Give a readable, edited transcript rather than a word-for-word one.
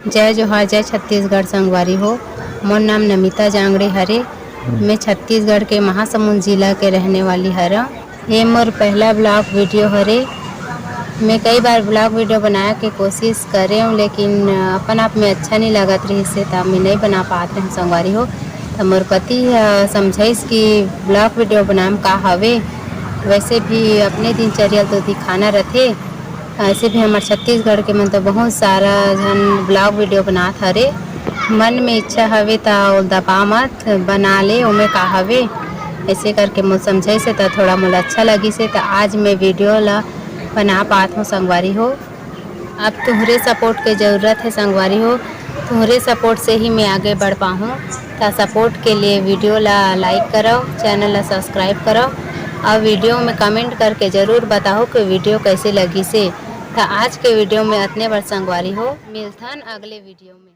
जय जोहार जय छत्तीसगढ़ संगवारी हो। मोर नाम नमिता जांगड़े हरे। मैं छत्तीसगढ़ के महासमुंद जिला के रहने वाली हरा। ये मोर पहला ब्लॉग वीडियो हरे। मैं कई बार ब्लॉग वीडियो बनाए के कोशिश करे हूँ, लेकिन अपन आप में अच्छा नहीं लगत रही से तब मैं नहीं बना पात रहे संगवारी हो। तो मोर पति समझाइस कि ब्लॉग वीडियो बनाए का हवे। वैसे भी अपने दिनचर्या तो दिखाना रहते। ऐसे भी हमारे छत्तीसगढ़ के मन तो बहुत सारा जन ब्लॉग वीडियो बनात हरे। मन में इच्छा हवे तो दबा मत बना ले, ओमे का हवे। ऐसे करके मुझे समझाई से तो थोड़ा मुझे अच्छा लगी से तो आज मैं वीडियो ला बना पात हूँ संगवारी हो। अब तुम्हारे सपोर्ट की ज़रूरत है संगवारी हो। तुम्हारे सपोर्ट से ही मैं आगे बढ़ पाऊँ। तो सपोर्ट के लिए वीडियो ला लाइक करो, चैनल ला सब्सक्राइब करो और वीडियो में कमेंट करके ज़रूर बताओ कि वीडियो कैसे लगी से। तो आज के वीडियो में इतने बार संगवारी हो। मिलथन अगले वीडियो में।